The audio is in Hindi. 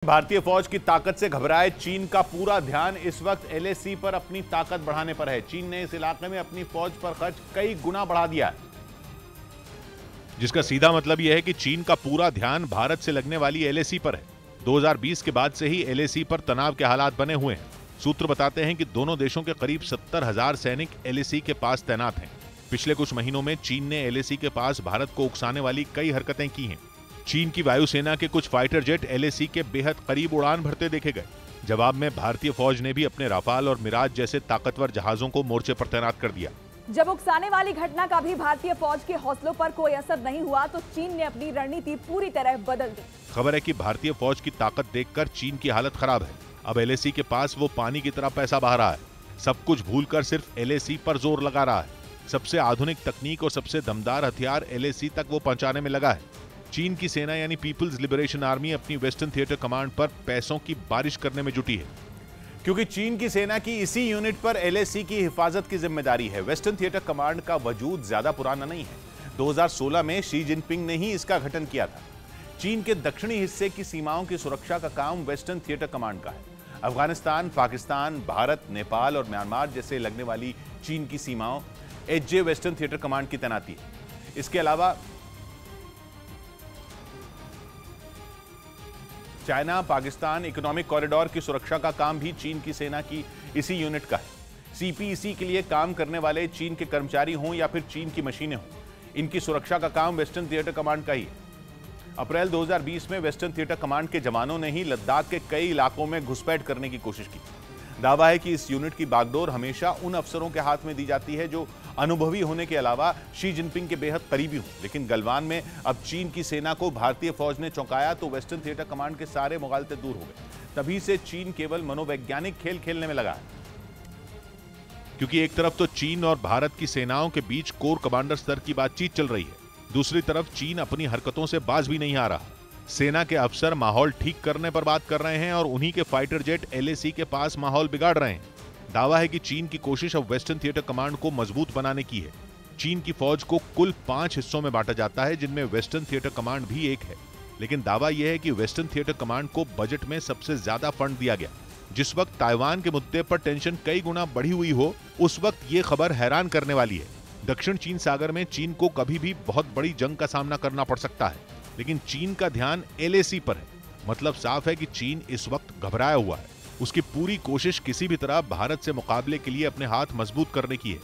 भारतीय फौज की ताकत से घबराए चीन का पूरा ध्यान इस वक्त एलएसी पर अपनी ताकत बढ़ाने पर है। चीन ने इस इलाके में अपनी फौज पर खर्च कई गुना बढ़ा दिया है, जिसका सीधा मतलब यह है कि चीन का पूरा ध्यान भारत से लगने वाली एलएसी पर है। 2020 के बाद से ही एलएसी पर तनाव के हालात बने हुए हैं। सूत्र बताते हैं कि दोनों देशों के करीब 70,000 सैनिक एलएसी के पास तैनात हैं। पिछले कुछ महीनों में चीन ने एलएसी के पास भारत को उकसाने वाली कई हरकतें की हैं। चीन की वायुसेना के कुछ फाइटर जेट एलएसी के बेहद करीब उड़ान भरते देखे गए। जवाब में भारतीय फौज ने भी अपने राफाल और मिराज जैसे ताकतवर जहाजों को मोर्चे पर तैनात कर दिया। जब उकसाने वाली घटना का भी भारतीय फौज के हौसलों पर कोई असर नहीं हुआ तो चीन ने अपनी रणनीति पूरी तरह बदल दी। खबर है कि भारतीय फौज की ताकत देखकर चीन की हालत खराब है। अब एलएसी के पास वो पानी की तरह पैसा बहा रहा है। सब कुछ भूलकर सिर्फ एलएसी पर जोर लगा रहा है। सबसे आधुनिक तकनीक और सबसे दमदार हथियार एलएसी तक वो पहुंचाने में लगा है। चीन की सेना यानी पीपल्स लिबरेशन आर्मी अपनी वेस्टर्न थिएटर कमांड पर पैसों की बारिश करने में जुटी है, क्योंकि चीन की सेना की इसी यूनिट पर एलएसी की हिफाजत की जिम्मेदारी है। वेस्टर्न थिएटर कमांड का वजूद ज्यादा पुराना नहीं है। 2016 में शी जिनपिंग ने ही इसका गठन किया था। चीन के दक्षिणी हिस्से की सीमाओं की सुरक्षा का काम वेस्टर्न थिएटर कमांड का है। अफगानिस्तान, पाकिस्तान, भारत, नेपाल और म्यांमार जैसे लगने वाली चीन की सीमाओं एचजे वेस्टर्न थिएटर कमांड की तैनाती है। इसके अलावा चाइना पाकिस्तान इकोनॉमिक कॉरिडोर की सुरक्षा का काम भी चीन की सेना की इसी यूनिट का है। सीपीईसी के लिए काम करने वाले चीन के कर्मचारी हों या फिर चीन की मशीनें हों, इनकी सुरक्षा का काम वेस्टर्न थिएटर कमांड का ही है। अप्रैल 2020 में वेस्टर्न थिएटर कमांड के जवानों ने ही लद्दाख के कई इलाकों में घुसपैठ करने की कोशिश की। दावा है कि इस यूनिट की बागडोर हमेशा उन अफसरों के हाथ में दी जाती है जो अनुभवी होने के अलावा शी जिनपिंग के बेहद करीबी हों। लेकिन गलवान में अब चीन की सेना को भारतीय फौज ने चौंकाया तो वेस्टर्न थिएटर कमांड के सारे मुगालते दूर हो गए। तभी से चीन केवल मनोवैज्ञानिक खेल खेलने में लगा है, क्योंकि एक तरफ तो चीन और भारत की सेनाओं के बीच कोर कमांडर स्तर की बातचीत चल रही है, दूसरी तरफ चीन अपनी हरकतों से बाज भी नहीं आ रहा। सेना के अफसर माहौल ठीक करने पर बात कर रहे हैं और उन्हीं के फाइटर जेट एलएसी के पास माहौल बिगाड़ रहे हैं। दावा है कि चीन की कोशिश अब वेस्टर्न थिएटर कमांड को मजबूत बनाने की है। चीन की फौज को कुल 5 हिस्सों में बांटा जाता है, जिनमें वेस्टर्न थिएटर कमांड भी एक है। लेकिन दावा यह है कि वेस्टर्न थिएटर कमांड को बजट में सबसे ज्यादा फंड दिया गया। जिस वक्त ताइवान के मुद्दे पर टेंशन कई गुना बढ़ी हुई हो, उस वक्त ये खबर हैरान करने वाली है। दक्षिण चीन सागर में चीन को कभी भी बहुत बड़ी जंग का सामना करना पड़ सकता है, लेकिन चीन का ध्यान एलएसी पर है। मतलब साफ है कि चीन इस वक्त घबराया हुआ है। उसकी पूरी कोशिश किसी भी तरह भारत से मुकाबले के लिए अपने हाथ मजबूत करने की है।